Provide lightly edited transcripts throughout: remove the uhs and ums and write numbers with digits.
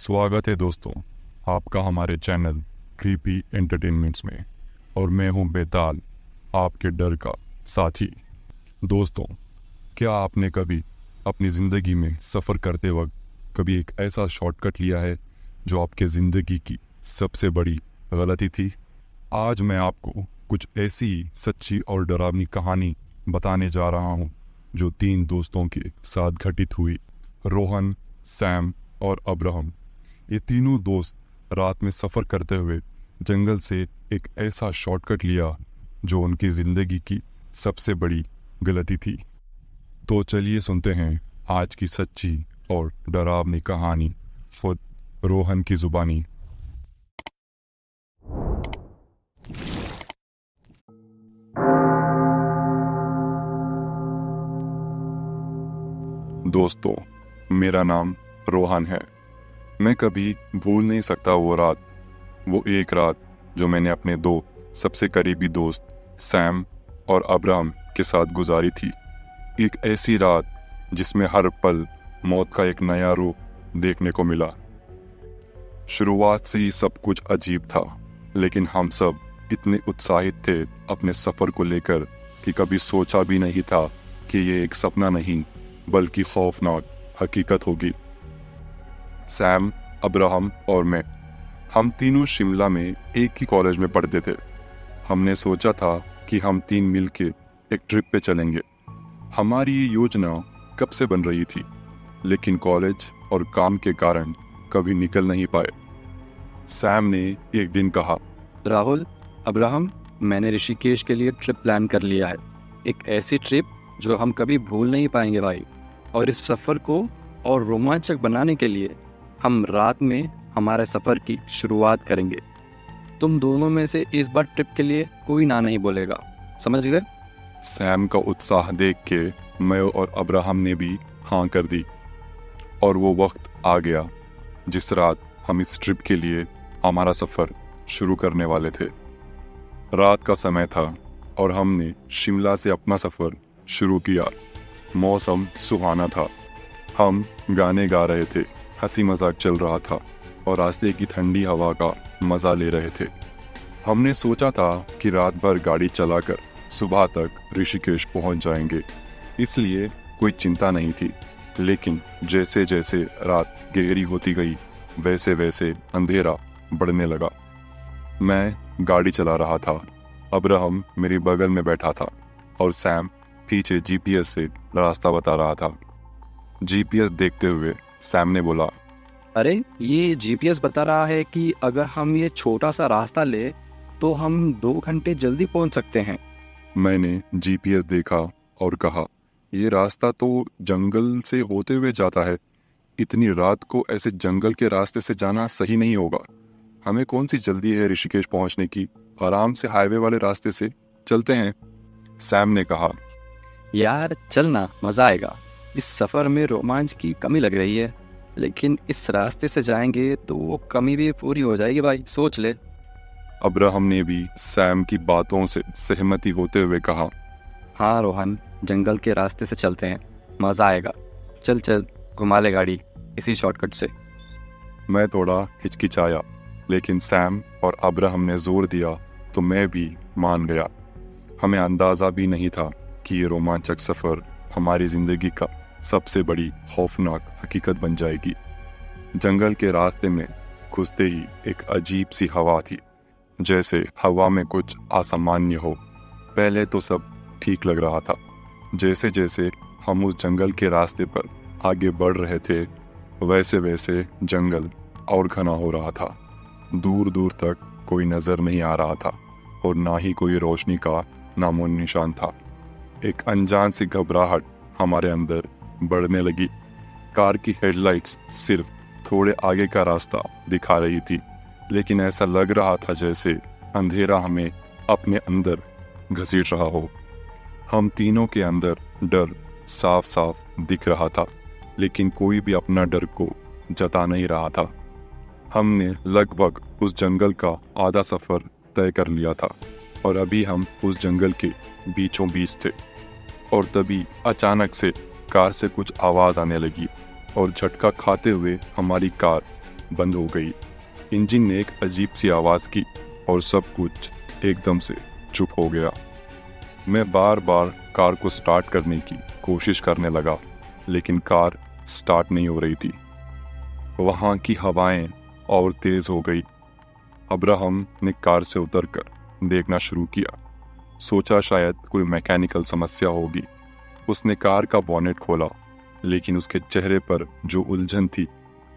स्वागत है दोस्तों आपका हमारे चैनल क्रीपी एंटरटेनमेंट्स में। और मैं हूं बेताल, आपके डर का साथी। दोस्तों, क्या आपने कभी अपनी ज़िंदगी में सफ़र करते वक्त कभी एक ऐसा शॉर्टकट लिया है जो आपके ज़िंदगी की सबसे बड़ी गलती थी? आज मैं आपको कुछ ऐसी सच्ची और डरावनी कहानी बताने जा रहा हूं जो 3 दोस्तों के साथ घटित हुई। रोहन, सैम और अब्राहम, ये तीनों दोस्त रात में सफ़र करते हुए जंगल से एक ऐसा शॉर्टकट लिया जो उनकी ज़िंदगी की सबसे बड़ी गलती थी। तो चलिए सुनते हैं आज की सच्ची और डरावनी कहानी खुद रोहन की ज़ुबानी। दोस्तों, मेरा नाम रोहन है। मैं कभी भूल नहीं सकता वो एक रात जो मैंने अपने 2 सबसे करीबी दोस्त सैम और अब्राहम के साथ गुजारी थी। एक ऐसी रात जिसमें हर पल मौत का एक नया रूप देखने को मिला। शुरुआत से ही सब कुछ अजीब था, लेकिन हम सब इतने उत्साहित थे अपने सफ़र को लेकर कि कभी सोचा भी नहीं था कि ये एक सपना नहीं बल्कि खौफनाक हकीकत होगी। सैम, अब्राहम और मैं, हम तीनों शिमला में एक ही कॉलेज में पढ़ते थे। हमने सोचा था कि हम 3 मिलके एक ट्रिप पे चलेंगे। हमारी ये योजना कब से बन रही थी, लेकिन कॉलेज और काम के कारण कभी निकल नहीं पाए। सैम ने एक दिन कहा, राहुल, अब्राहम, मैंने ऋषिकेश के लिए ट्रिप प्लान कर लिया है। एक ऐसी ट्रिप जो हम कभी भूल नहीं पाएंगे भाई। और इस सफ़र को और रोमांचक बनाने के लिए हम रात में हमारे सफ़र की शुरुआत करेंगे। तुम दोनों में से इस बार ट्रिप के लिए कोई ना नहीं बोलेगा, समझ गए? सैम का उत्साह देख के मैं और अब्राहम ने भी हाँ कर दी। और वो वक्त आ गया जिस रात हम इस ट्रिप के लिए हमारा सफ़र शुरू करने वाले थे। रात का समय था और हमने शिमला से अपना सफ़र शुरू किया। मौसम सुहाना था, हम गाने गा रहे थे, हंसी मजाक चल रहा था और रास्ते की ठंडी हवा का मज़ा ले रहे थे। हमने सोचा था कि रात भर गाड़ी चलाकर सुबह तक ऋषिकेश पहुंच जाएंगे, इसलिए कोई चिंता नहीं थी। लेकिन जैसे जैसे रात गहरी होती गई वैसे वैसे अंधेरा बढ़ने लगा। मैं गाड़ी चला रहा था, अब्राहम मेरे बगल में बैठा था और सैम पीछे जीपीएस से रास्ता बता रहा था। जीपीएस देखते हुए सैम ने बोला, अरे, ये जीपीएस बता रहा है कि अगर हम ये छोटा सा रास्ता ले तो हम 2 घंटे जल्दी पहुंच सकते हैं। मैंने जीपीएस देखा और कहा, ये रास्ता तो जंगल से होते हुए जाता है। इतनी रात को ऐसे जंगल के रास्ते से जाना सही नहीं होगा। हमें कौन सी जल्दी है ऋषिकेश पहुंचने की? आराम से हाईवे वाले रास्ते से चलते हैं। सैम ने कहा, यार चलना, मज़ा आएगा। इस सफ़र में रोमांच की कमी लग रही है, लेकिन इस रास्ते से जाएंगे तो वो कमी भी पूरी हो जाएगी भाई, सोच ले। अब्राहम ने भी सैम की बातों से सहमति होते हुए कहा, हाँ रोहन, जंगल के रास्ते से चलते हैं, मज़ा आएगा। चल चल, घुमा ले गाड़ी इसी शॉर्टकट से। मैं थोड़ा हिचकिचाया, लेकिन सैम और अब्राहम ने जोर दिया तो मैं भी मान गया। हमें अंदाज़ा भी नहीं था कि ये रोमांचक सफ़र हमारी ज़िंदगी का सबसे बड़ी खौफनाक हकीकत बन जाएगी। जंगल के रास्ते में घुसते ही एक अजीब सी हवा थी, जैसे हवा में कुछ असामान्य हो। पहले तो सब ठीक लग रहा था। जैसे जैसे हम उस जंगल के रास्ते पर आगे बढ़ रहे थे वैसे वैसे जंगल और घना हो रहा था। दूर दूर तक कोई नज़र नहीं आ रहा था और ना ही कोई रोशनी का नामो निशान था। एक अनजान सी घबराहट हमारे अंदर बढ़ने लगी। कार की हेडलाइट्स सिर्फ थोड़े आगे का रास्ता दिखा रही थी, लेकिन ऐसा लग रहा था जैसे अंधेरा हमें अपने अंदर घसीट रहा हो। हम तीनों के अंदर डर साफ साफ दिख रहा था, लेकिन कोई भी अपना डर को जता नहीं रहा था। हमने लगभग उस जंगल का आधा सफ़र तय कर लिया था और अभी हम उस जंगल के बीचों बीच थे। और तभी अचानक से कार से कुछ आवाज़ आने लगी और झटका खाते हुए हमारी कार बंद हो गई। इंजन ने एक अजीब सी आवाज़ की और सब कुछ एकदम से चुप हो गया। मैं बार बार कार को स्टार्ट करने की कोशिश करने लगा, लेकिन कार स्टार्ट नहीं हो रही थी। वहाँ की हवाएं और तेज़ हो गई। अब्राहम ने कार से उतरकर देखना शुरू किया। सोचा शायद कोई मैकेनिकल समस्या होगी। उसने कार का बॉनेट खोला, लेकिन उसके चेहरे पर जो उलझन थी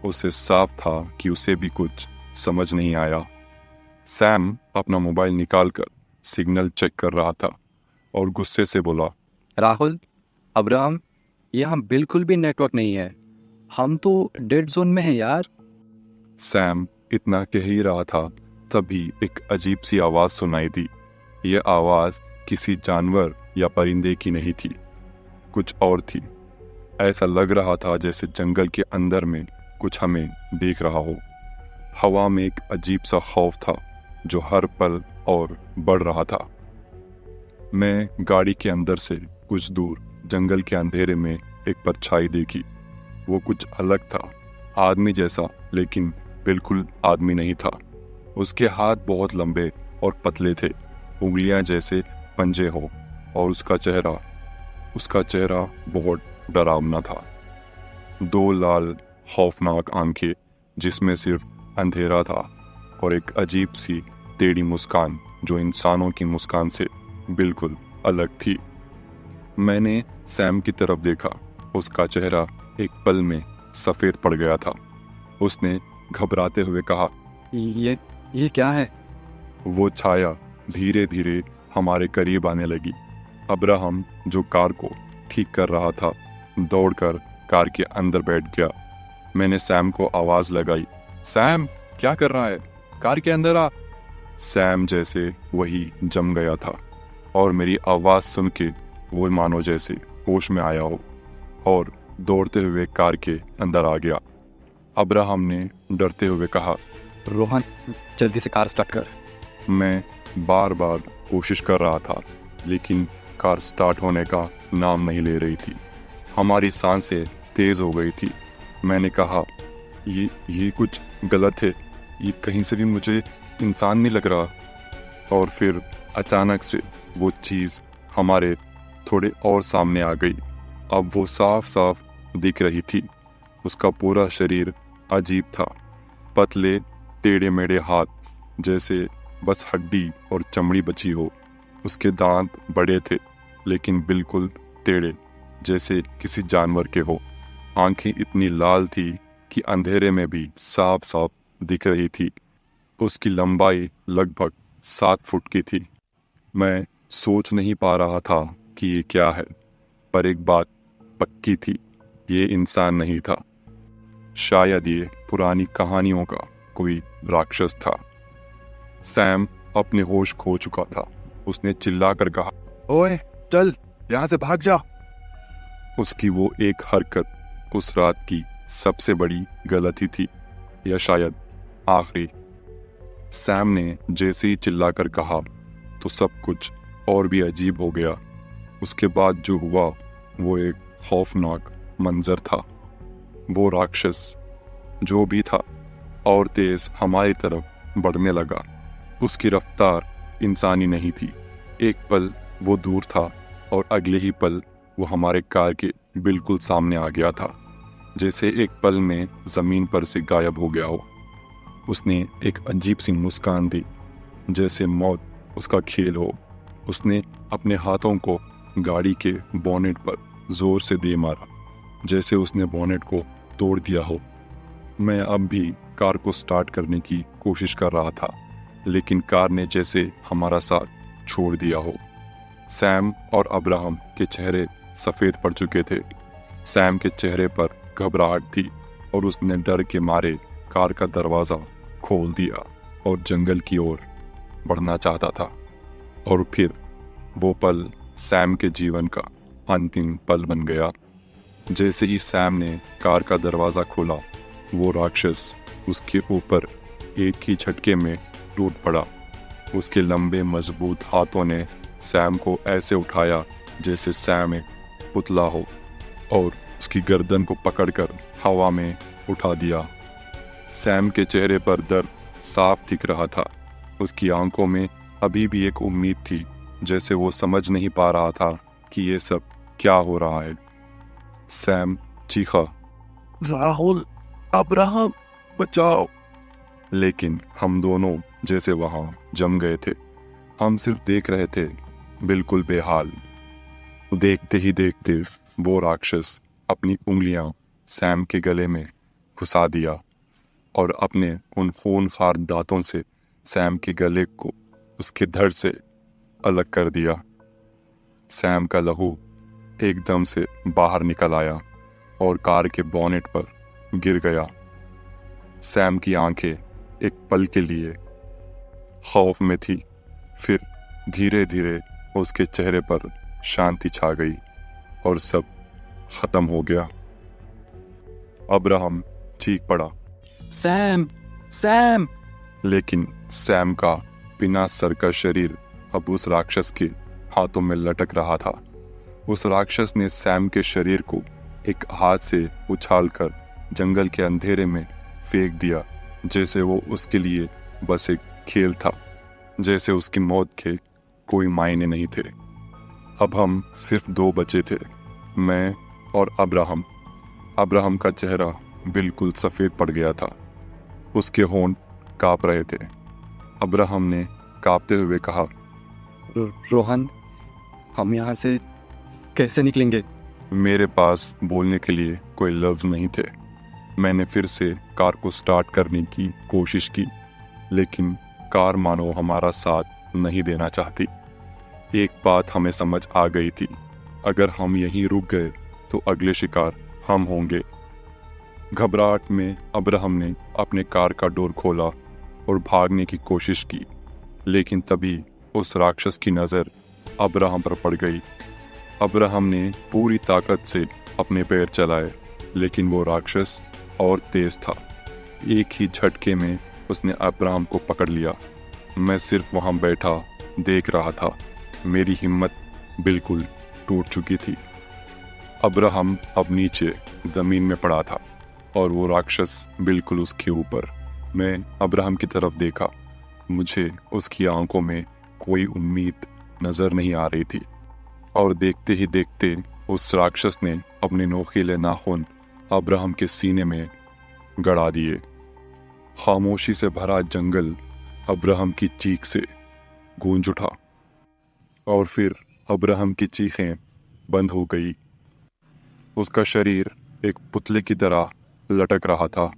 उससे साफ था कि उसे भी कुछ समझ नहीं आया। सैम अपना मोबाइल निकालकर सिग्नल चेक कर रहा था और गुस्से से बोला, राहुल, अब्राहम, यहाँ बिल्कुल भी नेटवर्क नहीं है। हम तो डेड जोन में हैं यार। सैम इतना कह ही रहा था, तभी एक अजीब सी आवाज़ सुनाई दी। यह आवाज़ किसी जानवर या परिंदे की नहीं थी, कुछ और थी। ऐसा लग रहा था जैसे जंगल के अंदर में कुछ हमें देख रहा हो। हवा में एक अजीब सा खौफ था जो हर पल और बढ़ रहा था। मैं गाड़ी के अंदर से कुछ दूर जंगल के अंधेरे में एक परछाई देखी। वो कुछ अलग था, आदमी जैसा, लेकिन बिल्कुल आदमी नहीं था। उसके हाथ बहुत लंबे और पतले थे, उंगलियां जैसे पंजे हो, और उसका चेहरा बहुत डरावना था। दो लाल खौफनाक आंखें जिसमें सिर्फ अंधेरा था, और एक अजीब सी टेढ़ी मुस्कान जो इंसानों की मुस्कान से बिल्कुल अलग थी। मैंने सैम की तरफ देखा। उसका चेहरा एक पल में सफ़ेद पड़ गया था। उसने घबराते हुए कहा, ये क्या है? वो छाया धीरे धीरे हमारे करीब आने लगी। अब्राहम, जो कार को ठीक कर रहा था, दौड़कर कार के अंदर बैठ गया। मैंने सैम को आवाज़ लगाई, सैम, क्या कर रहा है? कार के अंदर आ। सैम जैसे वही जम गया था, और मेरी आवाज़ सुन के वो मानो जैसे होश में आया हो और दौड़ते हुए कार के अंदर आ गया। अब्राहम ने डरते हुए कहा, रोहन, जल्दी से कार स्टार्ट कर। मैं बार बार कोशिश कर रहा था, लेकिन कार स्टार्ट होने का नाम नहीं ले रही थी। हमारी सांसें तेज़ हो गई थी। मैंने कहा, ये कुछ गलत है, ये कहीं से भी मुझे इंसान नहीं लग रहा। और फिर अचानक से वो चीज़ हमारे थोड़े और सामने आ गई। अब वो साफ साफ दिख रही थी। उसका पूरा शरीर अजीब था, पतले टेढ़े मेढ़े हाथ जैसे बस हड्डी और चमड़ी बची हो। उसके दांत बड़े थे, लेकिन बिल्कुल टेढ़े, जैसे किसी जानवर के हो। आंखें इतनी लाल थी कि अंधेरे में भी साफ साफ दिख रही थी। उसकी लंबाई लगभग 7 फुट की थी। मैं सोच नहीं पा रहा था कि ये क्या है, पर एक बात पक्की थी, ये इंसान नहीं था। शायद ये पुरानी कहानियों का कोई राक्षस था। सैम अपने होश खो चुका था। उसने चिल्लाकर कहा, ओए चल, यहाँ से भाग जा। उसकी वो एक हरकत उस रात की सबसे बड़ी गलती थी, या शायद आखिरी। सैम ने जैसे ही चिल्लाकर कहा तो सब कुछ और भी अजीब हो गया। उसके बाद जो हुआ वो एक खौफनाक मंजर था। वो राक्षस जो भी था और तेज हमारी तरफ बढ़ने लगा। उसकी रफ्तार इंसानी नहीं थी। एक पल वो दूर था और अगले ही पल वो हमारे कार के बिल्कुल सामने आ गया था, जैसे एक पल में ज़मीन पर से गायब हो गया हो। उसने एक अजीब सी मुस्कान दी, जैसे मौत उसका खेल हो। उसने अपने हाथों को गाड़ी के बोनेट पर जोर से दे मारा, जैसे उसने बोनेट को तोड़ दिया हो। मैं अब भी कार को स्टार्ट करने की कोशिश कर रहा था, लेकिन कार ने जैसे हमारा साथ छोड़ दिया हो। सैम और अब्राहम के चेहरे सफ़ेद पड़ चुके थे। सैम के चेहरे पर घबराहट थी और उसने डर के मारे कार का दरवाज़ा खोल दिया और जंगल की ओर बढ़ना चाहता था। और फिर वो पल सैम के जीवन का अंतिम पल बन गया। जैसे ही सैम ने कार का दरवाज़ा खोला, वो राक्षस उसके ऊपर एक ही झटके में टूट पड़ा। उसके लंबे मजबूत हाथों ने सैम को ऐसे उठाया जैसे सैम एक पुतला हो, और उसकी गर्दन को पकड़कर हवा में उठा दिया। सैम के चेहरे पर दर्द साफ दिख रहा था। उसकी आंखों में अभी भी एक उम्मीद थी, जैसे वो समझ नहीं पा रहा था कि ये सब क्या हो रहा है। सैम चीखा, राहुल, अब्राहम, बचाओ। लेकिन हम दोनों जैसे वहां जम गए थे। हम सिर्फ देख रहे थे, बिल्कुल बेहाल। देखते ही देखते वो राक्षस अपनी उंगलियां सैम के गले में घुसा दिया और अपने उन खूनखार दांतों से सैम के गले को उसके धड़ से अलग कर दिया। सैम का लहू एकदम से बाहर निकल आया और कार के बोनेट पर गिर गया। सैम की आंखें एक पल के लिए खौफ में थी, फिर धीरे धीरे उसके चेहरे पर शांति छा गई और सब खत्म हो गया। अब्राहम चीख पड़ा, सैम, सैम! लेकिन सैम का बिना सर का शरीर अब उस राक्षस के हाथों में लटक रहा था। उस राक्षस ने सैम के शरीर को एक हाथ से उछालकर जंगल के अंधेरे में फेंक दिया, जैसे वो उसके लिए बस एक खेल था, जैसे उसकी मौत के कोई मायने नहीं थे। अब हम सिर्फ दो बचे थे, मैं और अब्राहम। अब्राहम का चेहरा बिल्कुल सफ़ेद पड़ गया था, उसके होंठ काँप रहे थे। अब्राहम ने काँपते हुए कहा, रोहन, हम यहाँ से कैसे निकलेंगे? मेरे पास बोलने के लिए कोई लफ्ज़ नहीं थे। मैंने फिर से कार को स्टार्ट करने की कोशिश की, लेकिन कार मानो हमारा साथ नहीं देना चाहती। एक बात हमें समझ आ गई थी, अगर हम यहीं रुक गए तो अगले शिकार हम होंगे। घबराहट में अब्राहम ने अपने कार का डोर खोला और भागने की कोशिश की, लेकिन तभी उस राक्षस की नज़र अब्राहम पर पड़ गई। अब्राहम ने पूरी ताकत से अपने पैर चलाए, लेकिन वो राक्षस और तेज था। एक ही झटके में उसने अब्राहम को पकड़ लिया। मैं सिर्फ वहां बैठा देख रहा था। मेरी हिम्मत बिल्कुल टूट चुकी थी। अब्राहम अब नीचे जमीन में पड़ा था और वो राक्षस बिल्कुल उसके ऊपर। मैं अब्राहम की तरफ देखा। मुझे उसकी आंखों में कोई उम्मीद नजर नहीं आ रही थी और देखते ही देखते उस राक्षस ने अपने नोकीले नाखून अब्राहम के सीने में गड़ा दिए। खामोशी से भरा जंगल अब्राहम की चीख से गूंज उठा और फिर अब्राहम की चीखें बंद हो गई। उसका शरीर एक पुतले की तरह लटक रहा था।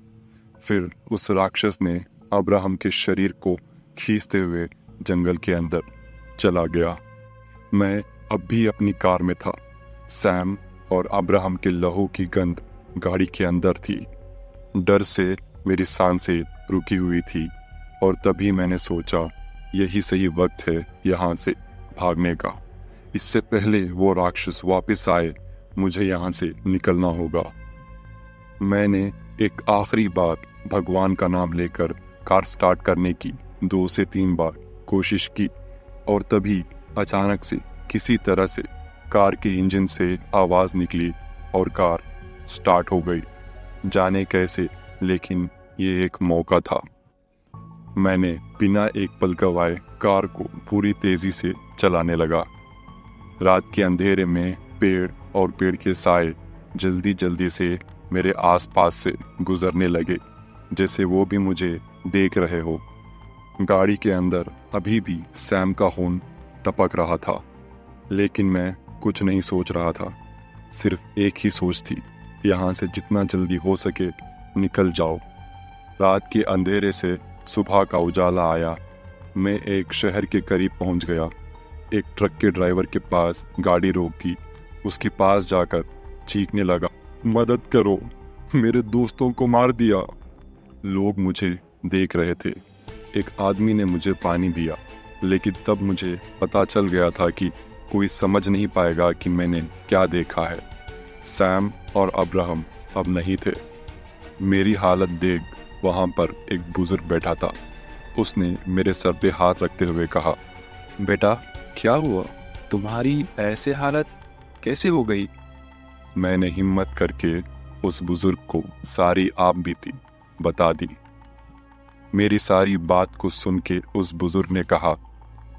फिर उस राक्षस ने अब्राहम के शरीर को खींचते हुए जंगल के अंदर चला गया। मैं अब भी अपनी कार में था। सैम और अब्राहम के लहू की गंध गाड़ी के अंदर थी। डर से मेरी सांसें रुकी हुई थी और तभी मैंने सोचा, यही सही वक्त है यहाँ से भागने का। इससे पहले वो राक्षस वापस आए, मुझे यहाँ से निकलना होगा। मैंने एक आखिरी बार भगवान का नाम लेकर कार स्टार्ट करने की 2 से 3 बार कोशिश की और तभी अचानक से किसी तरह से कार के इंजन से आवाज़ निकली और कार स्टार्ट हो गई। जाने कैसे, लेकिन ये एक मौका था। मैंने बिना एक पल गवाए कार को पूरी तेजी से चलाने लगा। रात के अंधेरे में पेड़ और पेड़ के साए जल्दी जल्दी से मेरे आसपास से गुजरने लगे, जैसे वो भी मुझे देख रहे हो। गाड़ी के अंदर अभी भी सैम का खून टपक रहा था, लेकिन मैं कुछ नहीं सोच रहा था। सिर्फ एक ही सोच थी, यहाँ से जितना जल्दी हो सके निकल जाओ। रात के अंधेरे से सुबह का उजाला आया। मैं एक शहर के करीब पहुंच गया। एक ट्रक के ड्राइवर के पास गाड़ी रोक दी। उसके पास जाकर चीखने लगा, मदद करो, मेरे दोस्तों को मार दिया। लोग मुझे देख रहे थे। एक आदमी ने मुझे पानी दिया, लेकिन तब मुझे पता चल गया था कि कोई समझ नहीं पाएगा कि मैंने क्या देखा है। सैम और अब्राहम अब नहीं थे। मेरी हालत देख वहाँ पर एक बुजुर्ग बैठा था। उसने मेरे सर पे हाथ रखते हुए कहा, बेटा, क्या हुआ? तुम्हारी ऐसे हालत कैसे हो गई? मैंने हिम्मत करके उस बुजुर्ग को सारी आप बीती बता दी। मेरी सारी बात को सुन के उस बुजुर्ग ने कहा,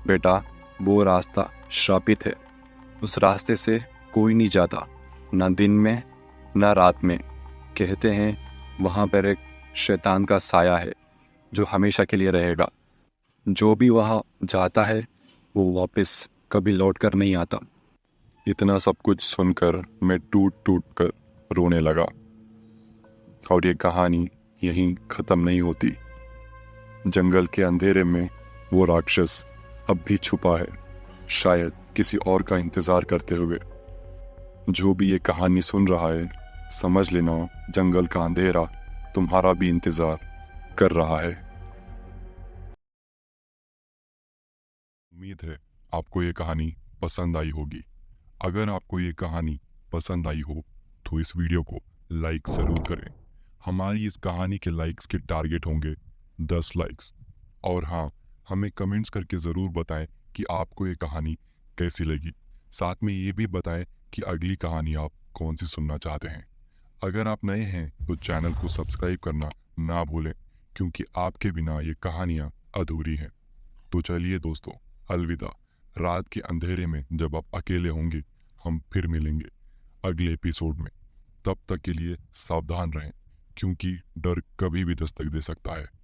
बेटा, वो रास्ता श्रापित है। उस रास्ते से कोई नहीं जाता, ना दिन में ना रात में। कहते हैं वहाँ पर एक शैतान का साया है जो हमेशा के लिए रहेगा। जो भी वहाँ जाता है वो वापस कभी लौट कर नहीं आता। इतना सब कुछ सुनकर मैं टूट टूट कर रोने लगा। और ये कहानी यहीं ख़त्म नहीं होती। जंगल के अंधेरे में वो राक्षस अब भी छुपा है, शायद किसी और का इंतज़ार करते हुए। जो भी ये कहानी सुन रहा है, समझ लेना जंगल का अंधेरा तुम्हारा भी इंतज़ार कर रहा है। उम्मीद है आपको ये कहानी पसंद आई होगी। अगर आपको ये कहानी पसंद आई हो तो इस वीडियो को लाइक ज़रूर करें। हमारी इस कहानी के लाइक्स के टारगेट होंगे 10 लाइक्स। और हाँ, हमें कमेंट्स करके ज़रूर बताएं कि आपको ये कहानी कैसी लगी। साथ में ये भी बताएं कि अगली कहानी आप कौन सी सुनना चाहते हैं। अगर आप नए हैं तो चैनल को सब्सक्राइब करना ना भूलें, क्योंकि आपके बिना ये कहानियाँ अधूरी हैं। तो चलिए दोस्तों, अलविदा। रात के अंधेरे में जब आप अकेले होंगे, हम फिर मिलेंगे अगले एपिसोड में। तब तक के लिए सावधान रहें, क्योंकि डर कभी भी दस्तक दे सकता है।